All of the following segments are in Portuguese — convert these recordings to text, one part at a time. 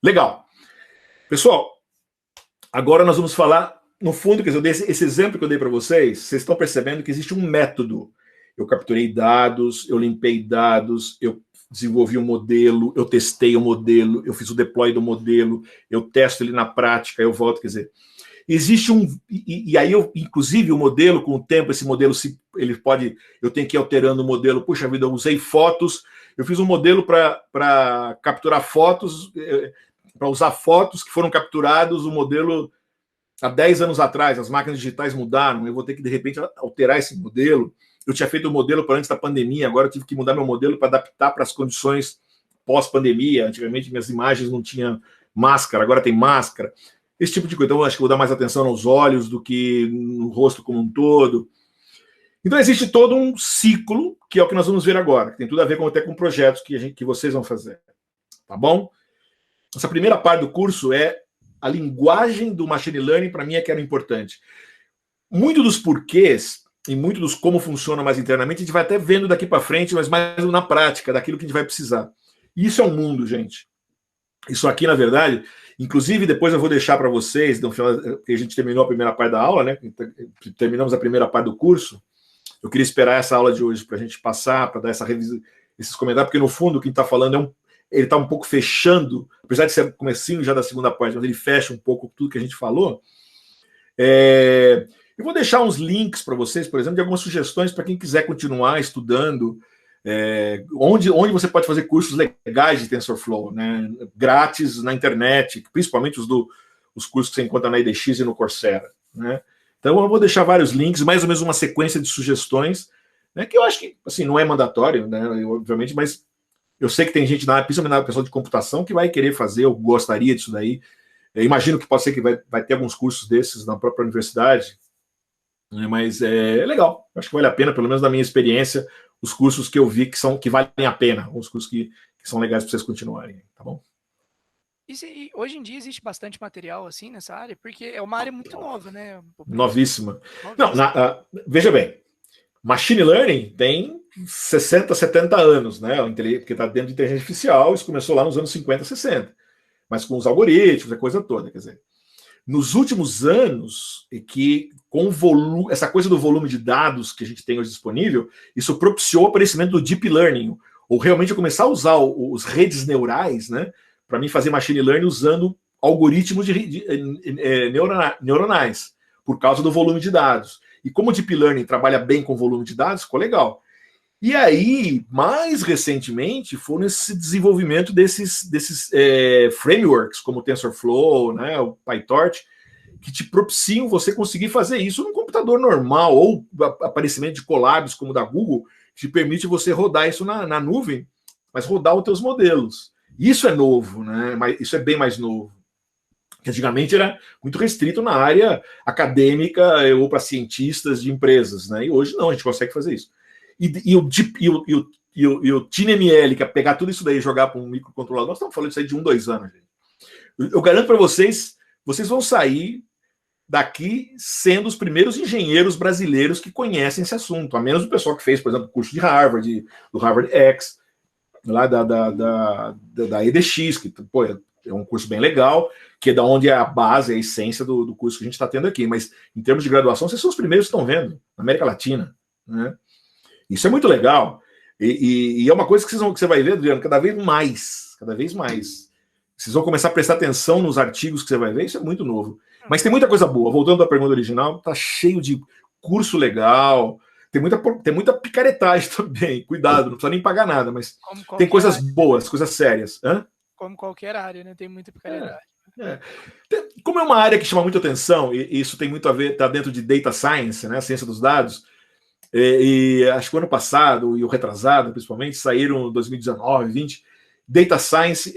Legal. Pessoal, agora nós vamos falar, no fundo, quer dizer, esse exemplo que eu dei para vocês, vocês estão percebendo que existe um método. Eu capturei dados, eu limpei dados, eu desenvolvi um modelo, eu testei o modelo, eu fiz o deploy do modelo, eu testo ele na prática, eu volto, quer dizer, existe um... E aí, inclusive, o modelo, com o tempo, esse modelo, ele pode... Eu tenho que ir alterando o modelo. Puxa vida, eu usei fotos, eu fiz um modelo para capturar fotos, para usar fotos que foram capturados, o modelo há 10 anos atrás, as máquinas digitais mudaram, eu vou ter que, de repente, alterar esse modelo. Eu tinha feito o modelo para antes da pandemia, agora eu tive que mudar meu modelo para adaptar para as condições pós-pandemia. Antigamente, minhas imagens não tinham máscara, agora tem máscara. Esse tipo de coisa. Então, eu acho que vou dar mais atenção aos olhos do que no rosto como um todo. Então, existe todo um ciclo, que é o que nós vamos ver agora, que tem tudo a ver até com projetos que vocês vão fazer. Tá bom? Essa primeira parte do curso é a linguagem do machine learning, para mim, é que era importante. Muito dos porquês e muito dos como funciona mais internamente, a gente vai até vendo daqui para frente, mas mais na prática, daquilo que a gente vai precisar. E isso é um mundo, gente. Isso aqui, na verdade, inclusive, depois eu vou deixar para vocês, no final, porque a gente terminou a primeira parte da aula, né? Terminamos a primeira parte do curso. Eu queria esperar essa aula de hoje para a gente passar, para dar essa revisão, esses comentários, porque no fundo, quem está falando ele está um pouco fechando, apesar de ser o comecinho já da segunda parte, mas ele fecha um pouco tudo que a gente falou. Eu vou deixar uns links para vocês, por exemplo, de algumas sugestões para quem quiser continuar estudando, onde você pode fazer cursos legais de TensorFlow, né, grátis na internet, principalmente os cursos que você encontra na IDX e no Coursera. Né? Então eu vou deixar vários links, mais ou menos uma sequência de sugestões, né, que eu acho que assim, não é mandatório, né, obviamente, mas eu sei que tem gente, principalmente na pessoa de computação, que vai querer fazer, ou gostaria disso daí. Eu imagino que pode ser que vai ter alguns cursos desses na própria universidade, né, mas é legal. Acho que vale a pena, pelo menos na minha experiência, os cursos que eu vi que valem a pena, os cursos que são legais para vocês continuarem, tá bom? E hoje em dia existe bastante material assim nessa área, porque é uma área muito nova, né? Novíssima. Não, veja bem, Machine Learning tem 60, 70 anos, né? Porque está dentro de inteligência artificial, isso começou lá nos anos 50, 60. Mas com os algoritmos, a coisa toda, quer dizer. Nos últimos anos, com essa coisa do volume de dados que a gente tem hoje disponível, isso propiciou o aparecimento do Deep Learning, ou realmente eu começar a usar os redes neurais, né? Para mim fazer Machine Learning usando algoritmos neuronais, por causa do volume de dados. E como o Deep Learning trabalha bem com volume de dados, ficou legal. E aí, mais recentemente, foram esse desenvolvimento desses frameworks, como o TensorFlow, né, o PyTorch, que te propiciam você conseguir fazer isso num computador normal, ou aparecimento de collabs, como o da Google, que te permite você rodar isso na nuvem, mas rodar os teus modelos. Isso é novo, né? Isso é bem mais novo. Antigamente era muito restrito na área acadêmica ou para cientistas de empresas, né? E hoje não, a gente consegue fazer isso. E o TinyML, que é pegar tudo isso daí e jogar para um microcontrolador, nós estamos falando disso aí de 1, 2 anos. Gente. Eu garanto para vocês vão sair daqui sendo os primeiros engenheiros brasileiros que conhecem esse assunto, a menos o pessoal que fez, por exemplo, o curso de Harvard, do Harvard X, lá da EDX, que pô, é um curso bem legal, que é da onde é a base, a essência do curso que a gente está tendo aqui. Mas em termos de graduação, vocês são os primeiros que estão vendo, na América Latina. Né? Isso é muito legal. E é uma coisa que você vai ver, Adriano, cada vez mais. Cada vez mais. Vocês vão começar a prestar atenção nos artigos que você vai ver, isso é muito novo. Mas tem muita coisa boa. Voltando à pergunta original, tá cheio de curso legal, tem muita picaretagem também. Cuidado, não precisa nem pagar nada, mas tem coisas boas, coisas sérias. Hã? Como qualquer área, né? Tem muita picaretagem. Como é uma área que chama muita atenção, e isso tem muito a ver, tá dentro de data science, né, a ciência dos dados, e acho que o ano passado, e o retrasado, principalmente, saíram em 2019, 2020, data science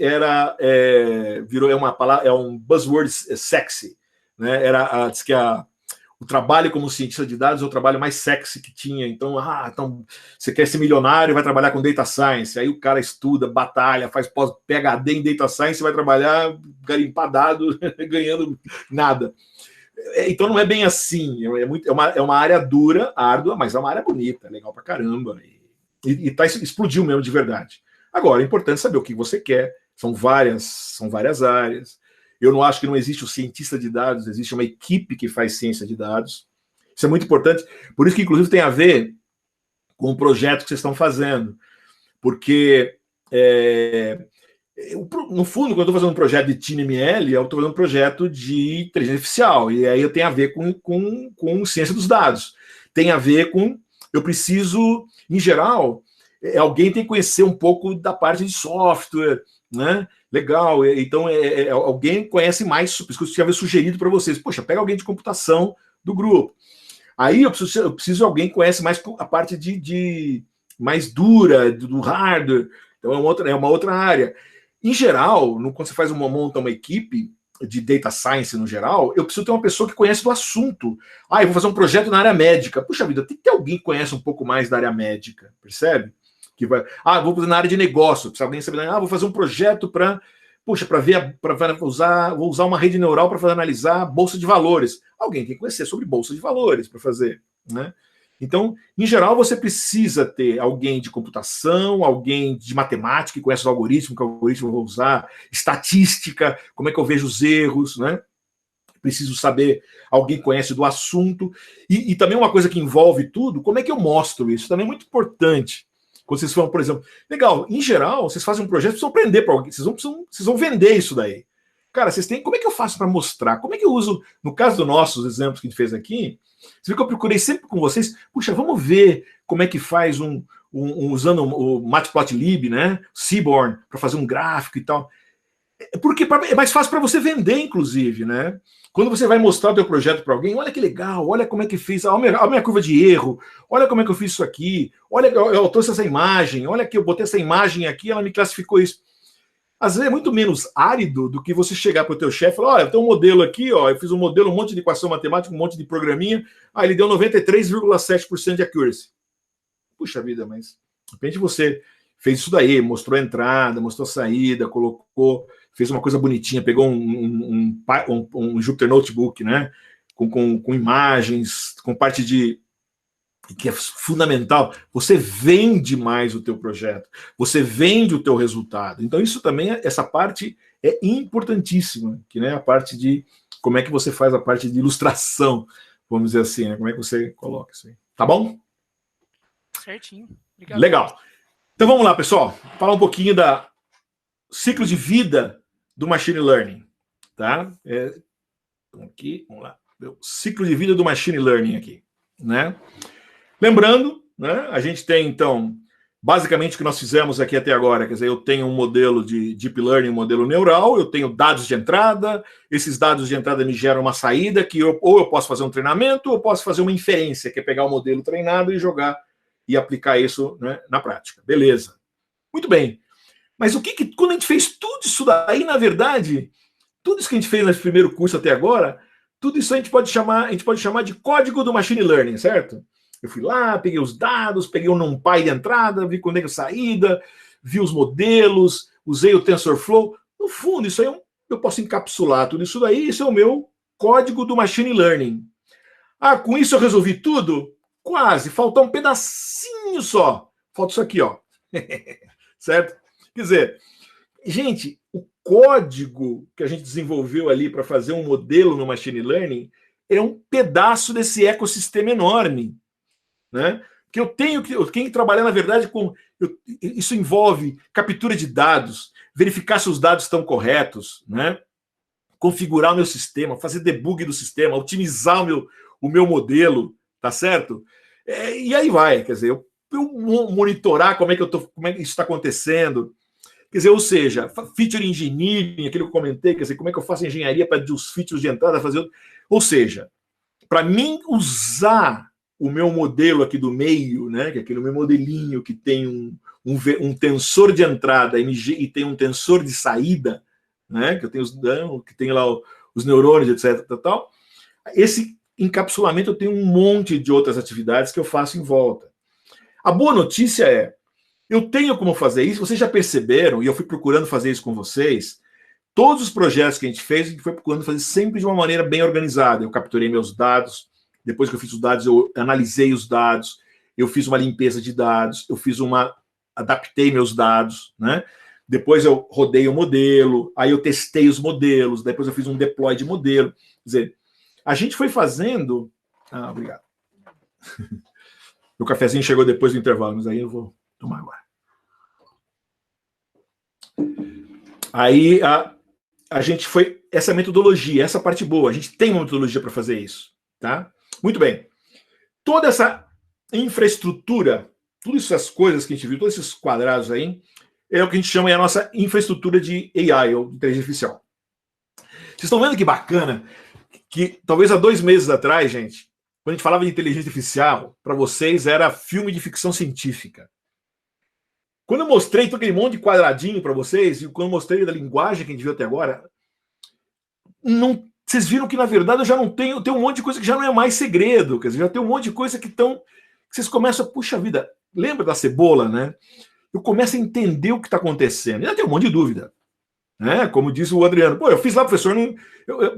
virou uma palavra, é um buzzword sexy, né? Diz que o trabalho como cientista de dados é o trabalho mais sexy que tinha. Então você quer ser milionário, vai trabalhar com data science. Aí o cara estuda, batalha, faz pós-PhD em data science e vai trabalhar garimpar dado, ganhando nada. Então não é bem assim. É uma área dura, árdua, mas é uma área bonita, legal pra caramba. Explodiu mesmo de verdade. Agora, é importante saber o que você quer, São várias áreas. Eu não acho que não existe o cientista de dados, existe uma equipe que faz ciência de dados. Isso é muito importante. Por isso que, inclusive, tem a ver com o projeto que vocês estão fazendo. Porque, no fundo, quando eu estou fazendo um projeto de TinyML, eu estou fazendo um projeto de inteligência artificial. E aí eu tenho a ver com ciência dos dados. Tem a ver com... Eu preciso, em geral, alguém tem que conhecer um pouco da parte de software, né? Legal. Então, alguém conhece mais, por isso que eu tinha sugerido para vocês. Poxa, pega alguém de computação do grupo. Aí eu preciso de alguém que conhece mais a parte de mais dura, do hardware. Então, é uma outra área. Em geral, quando você monta uma equipe de data science no geral, eu preciso ter uma pessoa que conhece do assunto. Eu vou fazer um projeto na área médica. Puxa vida, tem que ter alguém que conhece um pouco mais da área médica, percebe? Que vai, vou fazer na área de negócio. Precisa alguém saber, vou fazer um projeto vou usar uma rede neural para analisar a bolsa de valores. Alguém tem que conhecer sobre bolsa de valores para fazer, né? Então, em geral, você precisa ter alguém de computação, alguém de matemática, que conhece os algoritmos, que algoritmo eu vou usar, estatística, como é que eu vejo os erros, né? Preciso saber, alguém conhece do assunto. E também uma coisa que envolve tudo, como é que eu mostro isso? Também é muito importante. Quando vocês falam, por exemplo, legal, em geral, vocês fazem um projeto, precisam aprender para alguém, vocês vão vender isso daí. Cara, como é que eu faço para mostrar? Como é que eu uso, no caso dos nossos exemplos que a gente fez aqui, você vê que eu procurei sempre com vocês, puxa, vamos ver como é que faz usando o Matplotlib, né? Seaborn, para fazer um gráfico e tal. Porque é mais fácil para você vender, inclusive, né? Quando você vai mostrar o teu projeto para alguém, olha que legal, olha como é que fiz, olha a minha curva de erro, olha como é que eu fiz isso aqui, olha, eu trouxe essa imagem, olha que eu botei essa imagem aqui, ela me classificou isso. Às vezes é muito menos árido do que você chegar para o teu chefe e falar, olha, eu tenho um modelo aqui, eu fiz um modelo, um monte de equação matemática, um monte de programinha, ele deu 93,7% de accuracy. Puxa vida, mas de repente você fez isso daí, mostrou a entrada, mostrou a saída, colocou, fez uma coisa bonitinha, pegou um Jupyter Notebook, né? Com imagens, com parte que é fundamental. Você vende mais o teu projeto, você vende o teu resultado. Então isso também, essa parte é importantíssima, que né, a parte de como é que você faz a parte de ilustração, vamos dizer assim, né? Como é que você coloca isso aí. Tá bom? Certinho. Obrigado. Legal. Então vamos lá, pessoal. Falar um pouquinho da ciclo de vida do Machine Learning. Tá? Aqui, vamos lá. O ciclo de vida do Machine Learning aqui. Né? Lembrando, né, a gente tem, então, basicamente o que nós fizemos aqui até agora, quer dizer, eu tenho um modelo de Deep Learning, um modelo neural, eu tenho dados de entrada, esses dados de entrada me geram uma saída que ou eu posso fazer um treinamento ou eu posso fazer uma inferência, que é pegar o modelo treinado e jogar e aplicar isso, né, na prática. Beleza. Muito bem. Mas quando a gente fez tudo isso daí, na verdade, tudo isso que a gente fez nesse primeiro curso até agora, tudo isso a gente pode chamar de código do Machine Learning, certo? Eu fui lá, peguei os dados, peguei um NumPy de entrada, vi quando é que saída, vi os modelos, usei o TensorFlow. No fundo, isso aí eu posso encapsular tudo isso daí, isso é o meu código do Machine Learning. Com isso eu resolvi tudo? Quase, falta um pedacinho só. Falta isso aqui, ó. Certo? Quer dizer, gente, o código que a gente desenvolveu ali para fazer um modelo no Machine Learning é um pedaço desse ecossistema enorme. Né? Porque eu tenho que trabalhar, na verdade, isso envolve captura de dados, verificar se os dados estão corretos, né? Configurar o meu sistema, fazer debug do sistema, otimizar o meu modelo, tá certo? E aí vai, quer dizer, eu monitorar como é que isso está acontecendo. Quer dizer, ou seja, feature engineering, aquilo que eu comentei, quer dizer, como é que eu faço engenharia para os features de entrada fazer. Ou seja, para mim usar o meu modelo aqui do meio, né, que é aquele meu modelinho que tem um tensor de entrada e tem um tensor de saída, né, que eu tenho que tem lá os neurônios, etc. Tal. Esse encapsulamento eu tenho um monte de outras atividades que eu faço em volta. A boa notícia é, eu tenho como fazer isso, vocês já perceberam, e eu fui procurando fazer isso com vocês, todos os projetos que a gente fez, a gente foi procurando fazer sempre de uma maneira bem organizada. Eu capturei meus dados, depois que eu fiz os dados, eu analisei os dados, eu fiz uma limpeza de dados, adaptei meus dados, né? depois eu rodei o modelo, aí eu testei os modelos, depois eu fiz um deploy de modelo. Quer dizer, a gente foi fazendo... Ah, obrigado. O cafezinho chegou depois do intervalo, mas aí eu vou tomar agora. Aí a gente foi... Essa metodologia, essa parte boa, a gente tem uma metodologia para fazer isso, tá? Muito bem. Toda essa infraestrutura, todas essas coisas que a gente viu, todos esses quadrados aí, é o que a gente chama de a nossa infraestrutura de AI, ou de inteligência artificial. Vocês estão vendo que bacana? Que talvez há 2 meses atrás, gente, quando a gente falava de inteligência artificial, para vocês era filme de ficção científica. Quando eu mostrei todo aquele monte de quadradinho para vocês, e quando eu mostrei da linguagem que a gente viu até agora, não, vocês viram que, na verdade, eu já não tenho... Tem um monte de coisa que já não é mais segredo. Quer dizer, já tem um monte de coisa que estão... Vocês começam a... Puxa vida, lembra da cebola, né? Eu começo a entender o que está acontecendo. E ainda tem um monte de dúvida. Né? Como disse o Adriano. Pô, eu fiz lá, professor,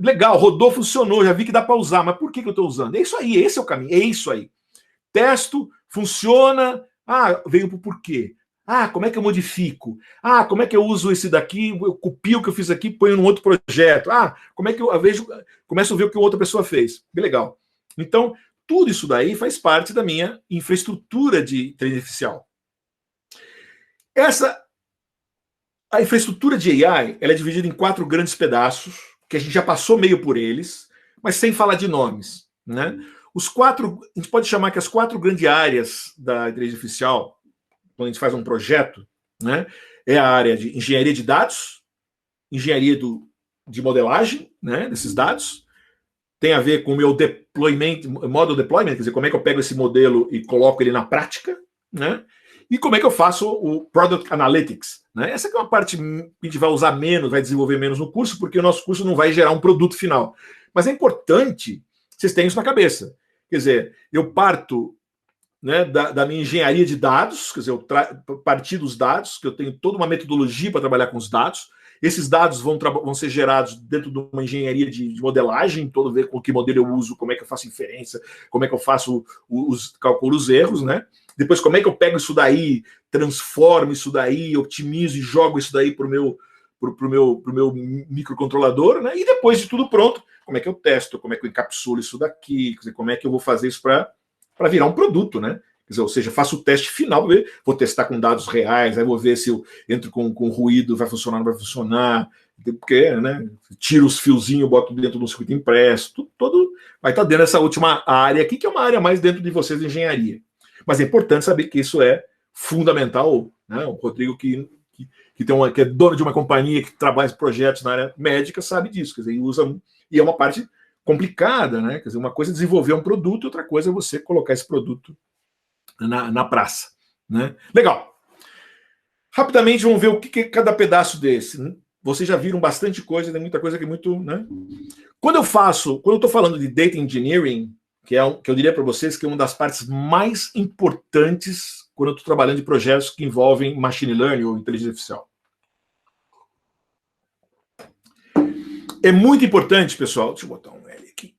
legal, rodou, funcionou, já vi que dá para usar, mas por que eu estou usando? É isso aí, esse é o caminho, é isso aí. Testo, funciona, veio para o porquê. Como é que eu modifico? Como é que eu uso esse daqui, eu copio o que eu fiz aqui, ponho num outro projeto. Como é que eu vejo, começo a ver o que outra pessoa fez. Que legal. Então, tudo isso daí faz parte da minha infraestrutura de inteligência artificial. A infraestrutura de AI, ela é dividida em 4 grandes pedaços, que a gente já passou meio por eles, mas sem falar de nomes, né? A gente pode chamar que as 4 grandes áreas da inteligência artificial, quando a gente faz um projeto, né, é a área de engenharia de dados, engenharia de modelagem, né, desses dados, tem a ver com o meu model deployment, quer dizer, como é que eu pego esse modelo e coloco ele na prática, né, e como é que eu faço o Product Analytics, né? Essa que é uma parte que a gente vai usar menos, vai desenvolver menos no curso, porque o nosso curso não vai gerar um produto final. Mas é importante que vocês tenham isso na cabeça. Quer dizer, eu parto, né, da minha engenharia de dados, quer dizer, eu parti dos dados, que eu tenho toda uma metodologia para trabalhar com os dados. Esses dados vão ser gerados dentro de uma engenharia de modelagem, todo ver com que modelo eu uso, como é que eu faço inferência, como é que eu faço calculo os erros, né? Depois, como é que eu pego isso daí, transformo isso daí, otimizo e jogo isso daí para o meu microcontrolador, né? E depois de tudo pronto, como é que eu testo, como é que eu encapsulo isso daqui, quer dizer, como é que eu vou fazer isso para virar um produto, né? Quer dizer, ou seja, faço o teste final, vou testar com dados reais, aí vou ver se eu entro com ruído, vai funcionar, não vai funcionar, porque, né, tiro os fiozinhos, boto dentro do circuito impresso, tudo vai estar dentro dessa última área aqui, que é uma área mais dentro de vocês de engenharia. Mas é importante saber que isso é fundamental, né? O Rodrigo, que é dono de uma companhia que trabalha em projetos na área médica, sabe disso, quer dizer, e é uma parte complicada, né? Quer dizer, uma coisa é desenvolver um produto, outra coisa é você colocar esse produto na praça, né? Legal. Rapidamente vamos ver o que é cada pedaço desse. Vocês já viram bastante coisa, tem muita coisa que é muito, né? Quando eu estou falando de data engineering, que eu diria para vocês que é uma das partes mais importantes quando eu estou trabalhando em projetos que envolvem machine learning ou inteligência artificial. É muito importante, pessoal, deixa eu botar um L aqui.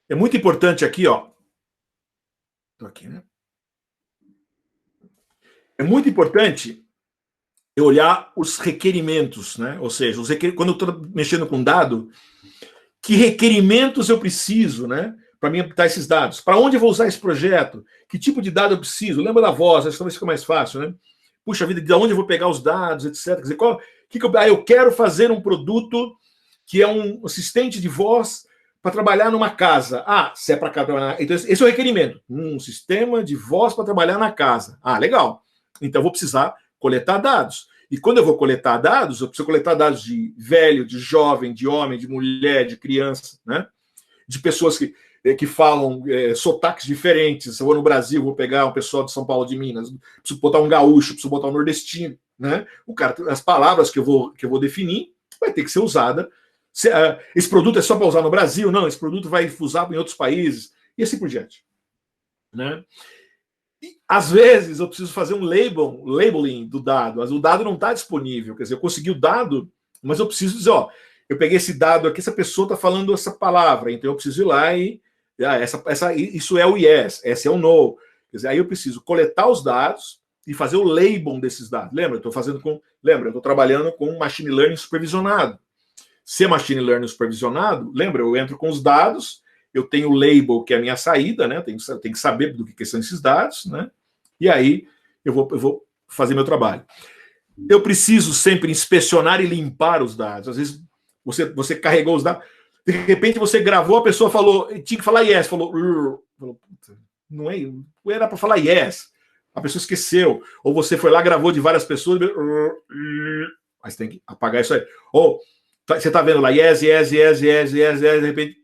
É muito importante aqui, ó. Estou aqui, né? É muito importante eu olhar os requerimentos, né? Ou seja, quando eu estou mexendo com dado, que requerimentos eu preciso, né? Para mim aplicar esses dados. Para onde eu vou usar esse projeto? Que tipo de dado eu preciso? Lembra da voz, acho que talvez fica mais fácil, né? Puxa vida, de onde eu vou pegar os dados, etc. Quer dizer, eu quero fazer um produto que é um assistente de voz para trabalhar numa casa. Se é para trabalhar... Então, esse é o requerimento. Um sistema de voz para trabalhar na casa. Legal. Então, eu vou precisar coletar dados. E quando eu vou coletar dados, eu preciso coletar dados de velho, de jovem, de homem, de mulher, de criança, né? De pessoas que falam sotaques diferentes. Se eu vou no Brasil, vou pegar um pessoal de São Paulo, de Minas, preciso botar um gaúcho, preciso botar um nordestino, né? As palavras que eu vou definir vai ter que ser usada. Esse produto é só para usar no Brasil? Não, esse produto vai usar em outros países, e assim por diante, né? E, às vezes eu preciso fazer um labeling do dado, mas o dado não está disponível, quer dizer, eu consegui o dado, mas eu preciso dizer, eu peguei esse dado aqui, essa pessoa está falando essa palavra, então eu preciso ir lá e isso é o yes, esse é o no. Quer dizer, aí eu preciso coletar os dados, e fazer o label desses dados. Lembra? Eu estou trabalhando com machine learning supervisionado. Se é machine learning supervisionado, lembra? Eu entro com os dados, eu tenho o label, que é a minha saída, né? Tenho que saber do que são esses dados, né? E aí eu vou fazer meu trabalho. Eu preciso sempre inspecionar e limpar os dados. Às vezes você carregou os dados, de repente você gravou, a pessoa falou, tinha que falar yes, falou puta, não é, era para falar yes. A pessoa esqueceu. Ou você foi lá, gravou de várias pessoas, mas tem que apagar isso aí. Ou você está vendo lá, yes, de repente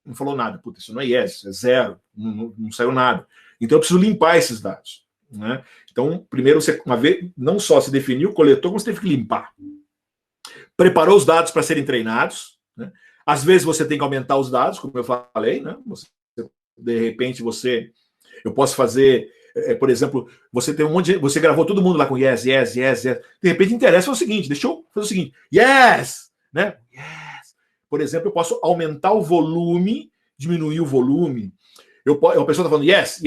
não falou nada. Puta, isso não é yes, é zero. Não saiu nada. Então eu preciso limpar esses dados. Né? Então, primeiro, uma vez, não só se definiu o coletor, como você teve que limpar. Preparou os dados para serem treinados. Né? Às vezes você tem que aumentar os dados, como eu falei. Né? De repente, eu posso fazer... por exemplo, você tem um monte de... Você gravou todo mundo lá com yes. De repente interessa o seguinte, deixa eu fazer o seguinte, yes, né? Yes. Por exemplo, eu posso aumentar o volume, diminuir o volume. A pessoa está falando yes.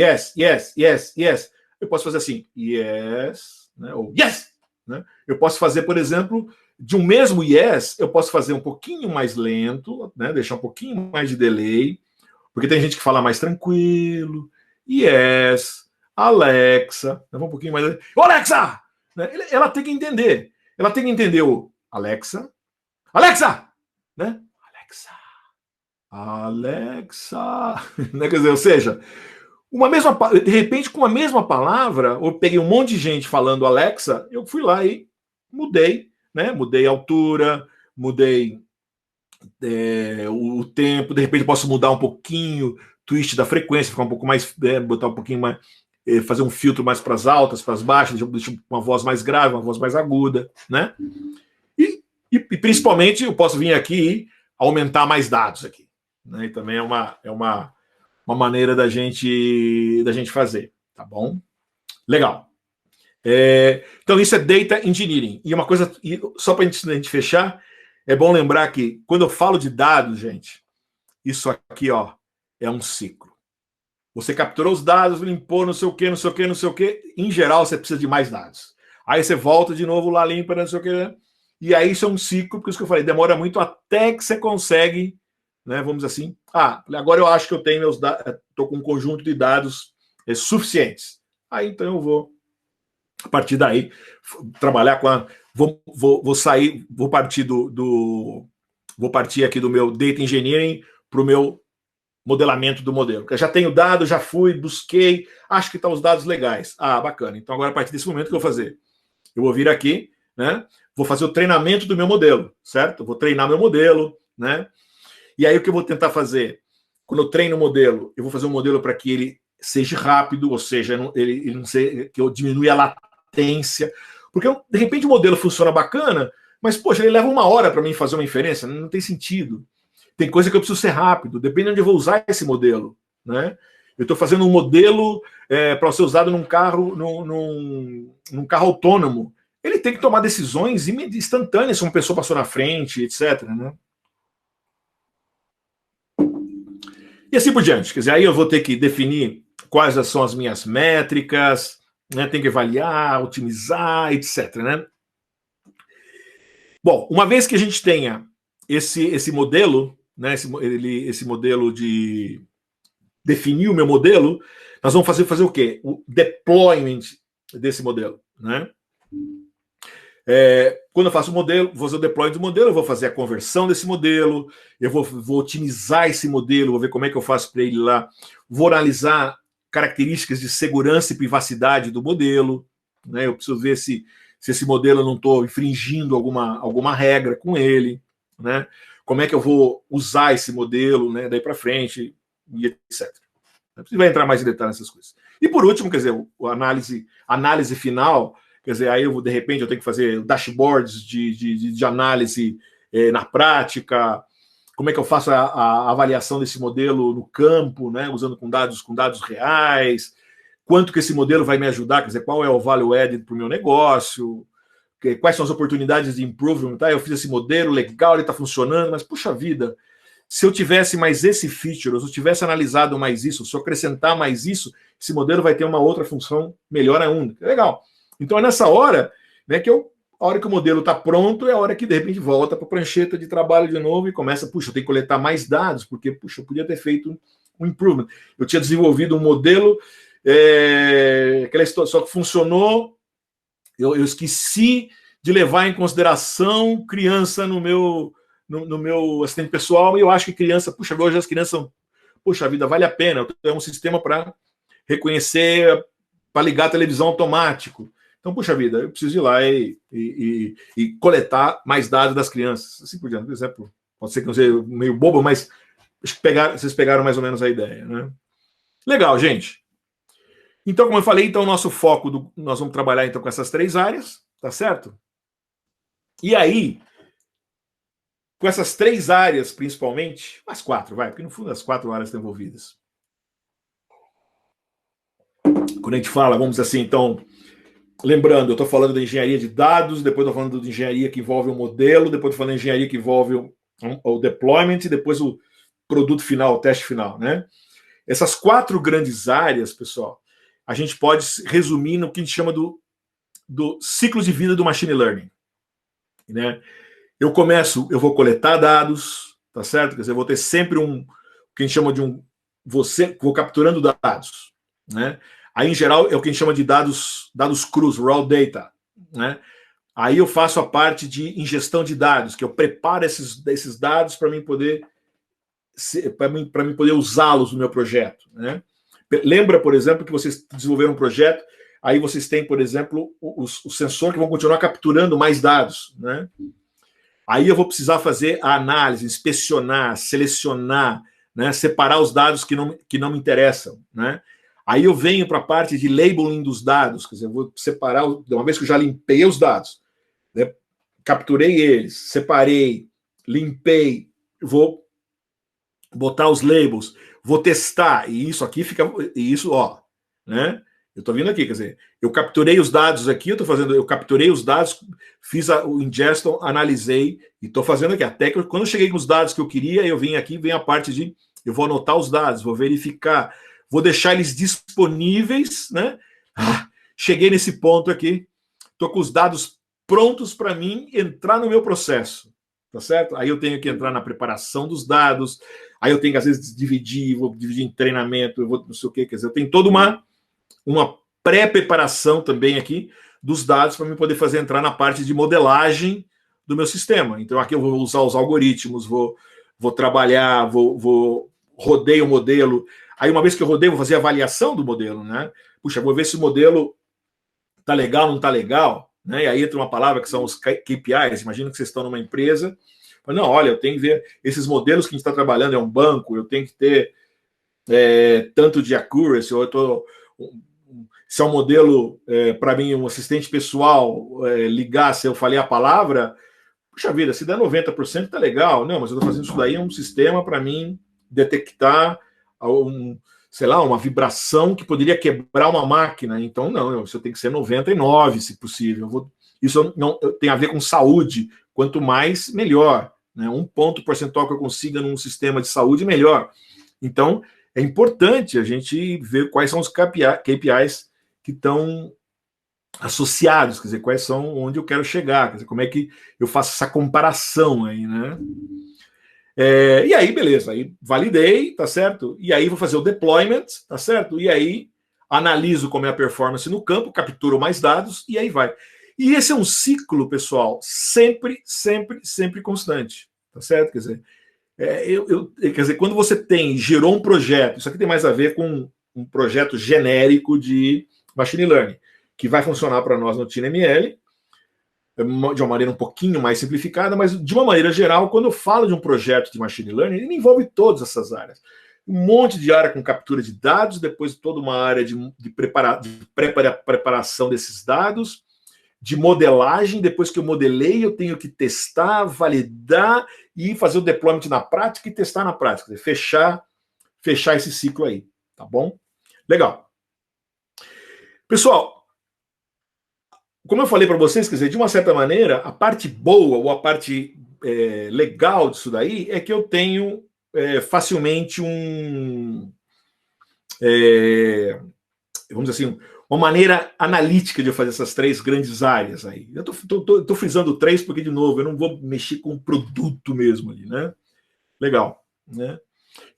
Eu posso fazer assim, yes, né? Ou yes, né? Eu posso fazer, por exemplo, de um mesmo yes, eu posso fazer um pouquinho mais lento, né? Deixar um pouquinho mais de delay, porque tem gente que fala mais tranquilo, yes, Alexa, um pouquinho mais. Ô, Alexa! Ela tem que entender. Ela tem que entender o Alexa, né? Alexa, né? Quer dizer, ou seja, de repente, com a mesma palavra, eu peguei um monte de gente falando Alexa, eu fui lá e mudei, né? Mudei a altura, mudei o tempo, de repente posso mudar um pouquinho, twist da frequência, ficar um pouco mais, botar um pouquinho mais, fazer um filtro mais para as altas, para as baixas, deixar uma voz mais grave, uma voz mais aguda, né? E principalmente eu posso vir aqui e aumentar mais dados aqui, né? E também é uma maneira da gente fazer, tá bom? Legal. Então isso é Data Engineering. E uma coisa, só para a gente fechar, é bom lembrar que quando eu falo de dados, gente, isso aqui, ó, é um ciclo. Você capturou os dados, limpou, não sei o quê. Em geral, você precisa de mais dados. Aí você volta de novo lá, limpa, não sei o quê. E aí isso é um ciclo, por isso que eu falei, demora muito até que você consegue, né, vamos dizer assim, agora eu acho que eu tenho meus dados, estou com um conjunto de dados suficientes. Aí então eu vou, a partir daí, trabalhar com a... Vou partir aqui do meu Data Engineering para o meu modelamento do modelo. Eu já tenho dado, já fui, busquei, acho que estão os dados legais. Bacana. Então agora, a partir desse momento, o que eu vou fazer? Eu vou vir aqui, né? Vou fazer o treinamento do meu modelo, certo? Eu vou treinar meu modelo, né? E aí o que eu vou tentar fazer? Quando eu treino o modelo, eu vou fazer um modelo para que ele seja rápido, ou seja, ele não seja, que eu diminui a latência. Porque, de repente, o modelo funciona bacana, mas, poxa, ele leva 1 hora para mim fazer uma inferência, não tem sentido. Tem coisa que eu preciso ser rápido, depende de onde eu vou usar esse modelo, né? Eu estou fazendo um modelo para ser usado num carro, num carro autônomo. Ele tem que tomar decisões instantâneas se uma pessoa passou na frente, etc. Né? E assim por diante. Quer dizer, aí eu vou ter que definir quais são as minhas métricas, né? Tem que avaliar, otimizar, etc. Né? Bom, uma vez que a gente tenha esse modelo, né? Esse modelo de definir o meu modelo, nós vamos fazer o quê? O deployment desse modelo, né? Quando eu faço o modelo, vou fazer o deploy do modelo, eu vou fazer a conversão desse modelo, eu vou otimizar esse modelo, vou ver como é que eu faço para ele lá, vou analisar características de segurança e privacidade do modelo, né? Eu preciso ver se esse modelo eu não estou infringindo alguma regra com ele, né? Como é que eu vou usar esse modelo, né, daí para frente, e etc. Você vai entrar mais em detalhe nessas coisas. E por último, quer dizer, a análise final. Quer dizer, aí de repente eu tenho que fazer dashboards de análise na prática, como é que eu faço a avaliação desse modelo no campo, né, usando com dados reais, quanto que esse modelo vai me ajudar, quer dizer, qual é o value added para o meu negócio, quais são as oportunidades de improvement, tá? Eu fiz esse modelo, legal, ele está funcionando, mas puxa vida, se eu tivesse mais esse feature, se eu tivesse analisado mais isso, se eu acrescentar mais isso, esse modelo vai ter uma outra função melhor ainda. Legal. Então é nessa hora, né, que a hora que o modelo está pronto é a hora que de repente volta para a prancheta de trabalho de novo e começa, puxa, eu tenho que coletar mais dados, porque, puxa, eu podia ter feito um improvement. Eu tinha desenvolvido um modelo, aquela história, só que funcionou, eu esqueci de levar em consideração criança no meu assistente pessoal, e eu acho que criança, puxa, hoje as crianças, puxa vida, vale a pena, é um sistema para reconhecer, para ligar a televisão automático. Então, puxa vida, eu preciso ir lá e coletar mais dados das crianças. Assim por diante, por exemplo, pode ser que não seja meio bobo, mas acho que vocês pegaram mais ou menos a ideia, né? Legal, gente. Então, como eu falei, então, nosso foco, nós vamos trabalhar então com essas 3 áreas, tá certo? E aí, com essas 3 áreas, principalmente, as 4, vai, porque no fundo as 4 áreas estão envolvidas. Quando a gente fala, vamos dizer assim, então, lembrando, eu estou falando da engenharia de dados, depois estou falando de engenharia que envolve o modelo, depois estou falando de engenharia que envolve o deployment e depois o produto final, o teste final, né? Essas 4 grandes áreas, pessoal, a gente pode resumir no que a gente chama do ciclo de vida do machine learning, né? Eu vou coletar dados, tá certo? Quer dizer, eu vou ter sempre o que a gente chama de vou capturando dados, né? Aí, em geral, é o que a gente chama de dados crus, raw data, né? Aí eu faço a parte de ingestão de dados, que eu preparo esses dados para mim poder usá-los no meu projeto, né? Lembra, por exemplo, que vocês desenvolveram um projeto, aí vocês têm, por exemplo, o sensor que vão continuar capturando mais dados, né? Aí eu vou precisar fazer a análise, inspecionar, selecionar, né? Separar os dados que não me interessam, né? Aí eu venho para a parte de labeling dos dados, quer dizer, eu vou separar, uma vez que eu já limpei os dados, né? Capturei eles, separei, limpei, vou botar os labels, vou testar, e isso aqui fica, e isso, ó, né? Eu estou vindo aqui, quer dizer, eu capturei os dados aqui, eu capturei os dados, fiz o ingestion, analisei, e estou fazendo aqui. Até que quando eu cheguei com os dados que eu queria, eu vim aqui, vem a parte de, eu vou anotar os dados, vou verificar, vou deixar eles disponíveis, né? Cheguei nesse ponto aqui, estou com os dados prontos para mim entrar no meu processo, tá certo? Aí eu tenho que entrar na preparação dos dados, aí eu tenho que, às vezes, vou dividir em treinamento, eu vou não sei o quê, quer dizer, eu tenho toda uma pré-preparação também aqui dos dados para eu poder fazer entrar na parte de modelagem do meu sistema. Então, aqui eu vou usar os algoritmos, vou trabalhar, rodeio o modelo. Aí, uma vez que eu rodeio, vou fazer a avaliação do modelo, né? Puxa, vou ver se o modelo tá legal, não tá legal, né? E aí entra uma palavra que são os KPIs. Imagina que vocês estão numa empresa. Não, olha, eu tenho que ver esses modelos que a gente está trabalhando, é um banco, eu tenho que ter tanto de accuracy, ou eu tô... Se é um modelo, para mim, um assistente pessoal ligar, se eu falei a palavra, puxa vida, se der 90% tá legal. Não, mas eu estou fazendo isso daí, é um sistema para mim detectar sei lá, uma vibração que poderia quebrar uma máquina. Então, não, isso tem que ser 99, se possível. Isso não tem a ver com saúde. Quanto mais, melhor. Né? Um ponto percentual que eu consiga num sistema de saúde, melhor. Então, é importante a gente ver quais são os KPIs que estão associados, quer dizer, quais são onde eu quero chegar, quer dizer, como é que eu faço essa comparação aí, né? E aí, beleza, aí validei, tá certo? E aí vou fazer o deployment, tá certo? E aí analiso como é a performance no campo, capturo mais dados e aí vai. E esse é um ciclo, pessoal, sempre constante, tá certo? Quer dizer, quer dizer, quando você gerou um projeto, isso aqui tem mais a ver com um projeto genérico de machine learning, que vai funcionar para nós no TinyML, de uma maneira um pouquinho mais simplificada, mas de uma maneira geral, quando eu falo de um projeto de machine learning, ele envolve todas essas áreas. Um monte de área com captura de dados, depois toda uma área de preparação desses dados, de modelagem, depois que eu modelei, eu tenho que testar, validar e fazer o deployment na prática e testar na prática, quer dizer, fechar esse ciclo aí, tá bom? Legal. Pessoal, como eu falei para vocês, quer dizer, de uma certa maneira, a parte boa ou a parte legal disso daí é que eu tenho facilmente vamos dizer assim, uma maneira analítica de eu fazer essas três grandes áreas aí. Eu tô frisando três porque, de novo, eu não vou mexer com o produto mesmo ali, né? Legal, né?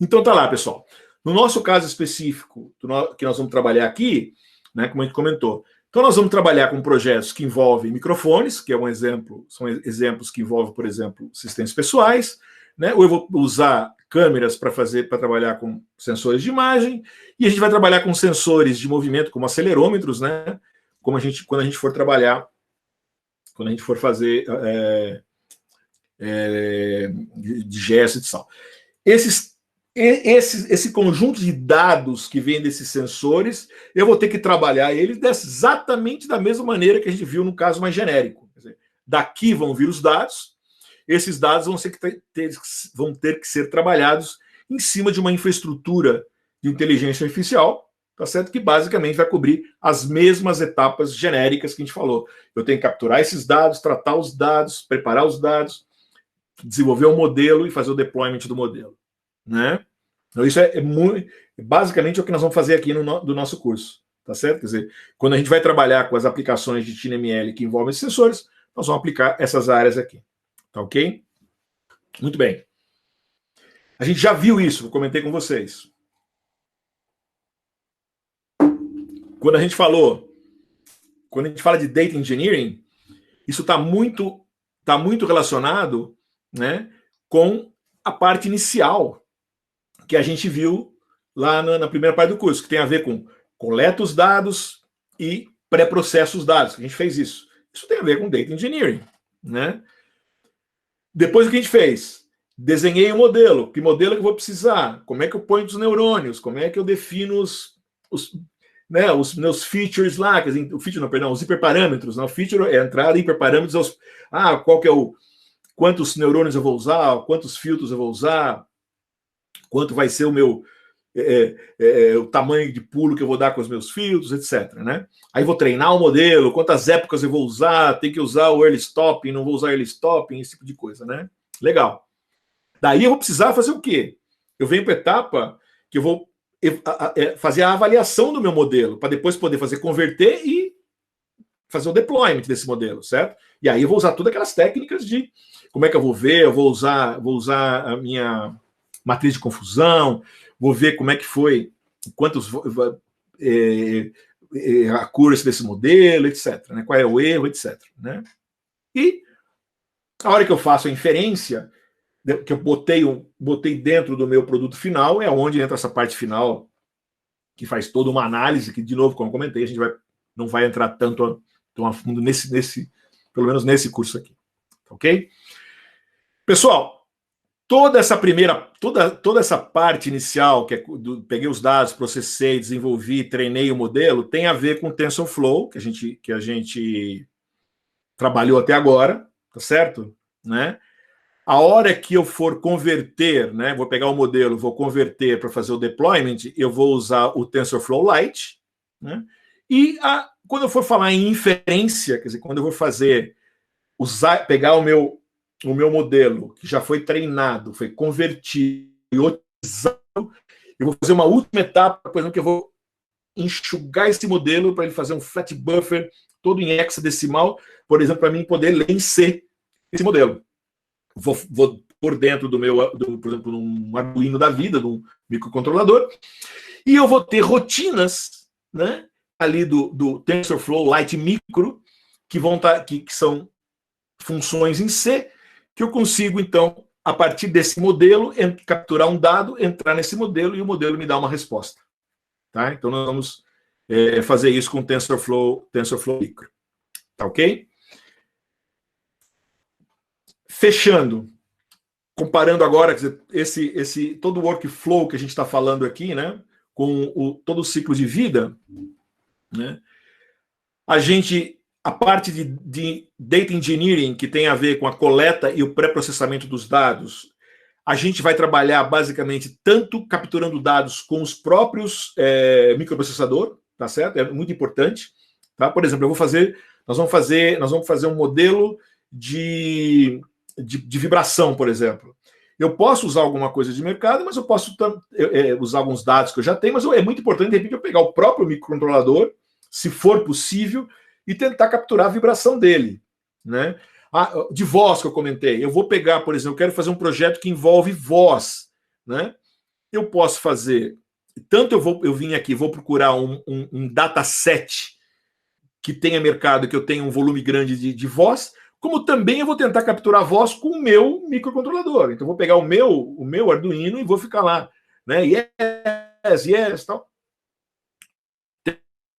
Então tá lá, pessoal. No nosso caso específico, que nós vamos trabalhar aqui, né, como a gente comentou, então nós vamos trabalhar com projetos que envolvem microfones, que é um exemplo, são exemplos que envolvem, por exemplo, assistentes pessoais, né? Ou eu vou usar câmeras para trabalhar com sensores de imagem, e a gente vai trabalhar com sensores de movimento, como acelerômetros, né? Quando a gente for trabalhar, quando a gente for fazer de gesto e tal. Esse conjunto de dados que vem desses sensores, eu vou ter que trabalhar eles exatamente da mesma maneira que a gente viu no caso mais genérico. Quer dizer, daqui vão vir os dados, esses dados vão ter que ser trabalhados em cima de uma infraestrutura de inteligência artificial, tá certo? Que basicamente vai cobrir as mesmas etapas genéricas que a gente falou. Eu tenho que capturar esses dados, tratar os dados, preparar os dados, desenvolver um modelo e fazer o deployment do modelo, né? Então isso basicamente é o que nós vamos fazer aqui do nosso curso, tá certo? Quer dizer, quando a gente vai trabalhar com as aplicações de TinyML que envolvem esses sensores, nós vamos aplicar essas áreas aqui, tá ok? Muito bem. A gente já viu isso, eu comentei com vocês. Quando a gente fala de Data Engineering, isso está muito relacionado, né, com a parte inicial que a gente viu lá na primeira parte do curso, que tem a ver com coleta os dados e pré-processa os dados. A gente fez isso. Isso tem a ver com Data Engineering, né? Depois o que a gente fez? Desenhei o modelo. Que modelo que eu vou precisar? Como é que eu ponho os neurônios? Como é que eu defino os meus features lá? Quer dizer, os hiperparâmetros. Não? O feature é a entrada, hiperparâmetros. Qual que é quantos neurônios eu vou usar? Quantos filtros eu vou usar? Quanto vai ser o tamanho de pulo que eu vou dar com os meus filtros, etc. Né? Aí vou treinar o modelo, quantas épocas eu vou usar, tem que usar o early stopping, não vou usar early stopping, esse tipo de coisa, né? Legal. Daí eu vou precisar fazer o quê? Eu venho para a etapa que eu vou fazer a avaliação do meu modelo, para depois poder converter e fazer o deployment desse modelo, certo? E aí eu vou usar todas aquelas técnicas de como é que eu vou ver, eu vou usar a minha matriz de confusão, vou ver como é que foi, quantos a accuracy desse modelo, etc. Né? Qual é o erro, etc. Né? E a hora que eu faço a inferência, que eu botei dentro do meu produto final, é onde entra essa parte final, que faz toda uma análise, que, de novo, como eu comentei, a gente não vai entrar tão a fundo pelo menos nesse curso aqui. Ok? Pessoal, toda essa parte inicial, que peguei os dados, processei, desenvolvi, treinei o modelo, tem a ver com o TensorFlow, que a gente trabalhou até agora, tá certo? Né? A hora que eu for converter, né, vou pegar o modelo, vou converter para fazer o deployment, eu vou usar o TensorFlow Lite, né? E quando eu for falar em inferência, quer dizer, quando eu vou pegar o meu modelo, que já foi treinado, foi convertido e otimizado, eu vou fazer uma última etapa, por exemplo, que eu vou enxugar esse modelo para ele fazer um flat buffer todo em hexadecimal, por exemplo, para mim poder ler em C esse modelo. Vou por dentro por exemplo, num Arduino da vida, num microcontrolador, e eu vou ter rotinas, né, ali do TensorFlow Lite Micro, que são funções em C, que eu consigo, então, a partir desse modelo, capturar um dado, entrar nesse modelo, e o modelo me dá uma resposta. Tá? Então, nós vamos fazer isso com o TensorFlow Micro. Tá ok? Fechando, comparando agora, quer dizer, todo o workflow que a gente está falando aqui, né, com todo o ciclo de vida, né, a parte de Data Engineering, que tem a ver com a coleta e o pré-processamento dos dados, a gente vai trabalhar basicamente tanto capturando dados com os próprios microprocessador, tá certo? É muito importante. Tá? Por exemplo, nós vamos fazer um modelo de vibração, por exemplo. Eu posso usar alguma coisa de mercado, mas eu posso usar alguns dados que eu já tenho, mas é muito importante, de repente, eu pegar o próprio microcontrolador, se for possível, e tentar capturar a vibração dele, né? De voz que eu comentei. Eu vou pegar, por exemplo, eu quero fazer um projeto que envolve voz, né? Eu posso fazer, tanto eu vim aqui, vou procurar um dataset que tenha mercado, que eu tenha um volume grande de voz, como também eu vou tentar capturar a voz com o meu microcontrolador. Então, eu vou pegar o meu Arduino e vou ficar lá, né? Yes, tal.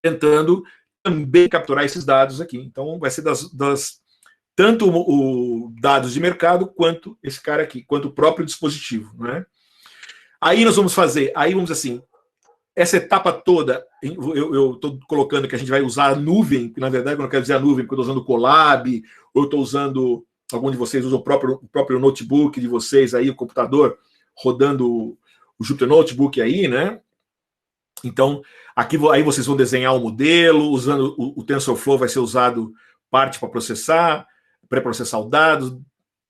Tentando também capturar esses dados aqui. Então, vai ser tanto o dados de mercado, quanto esse cara aqui, quanto o próprio dispositivo, né? Aí nós vamos fazer, vamos assim, essa etapa toda, eu estou colocando que a gente vai usar a nuvem, que na verdade eu não quero dizer a nuvem, porque eu estou usando o Colab, ou eu estou usando, algum de vocês usa o próprio notebook de vocês aí, o computador, rodando o Jupyter Notebook aí, né? Então, aqui aí vocês vão desenhar o modelo, usando o TensorFlow vai ser usado parte para processar, pré-processar os dados,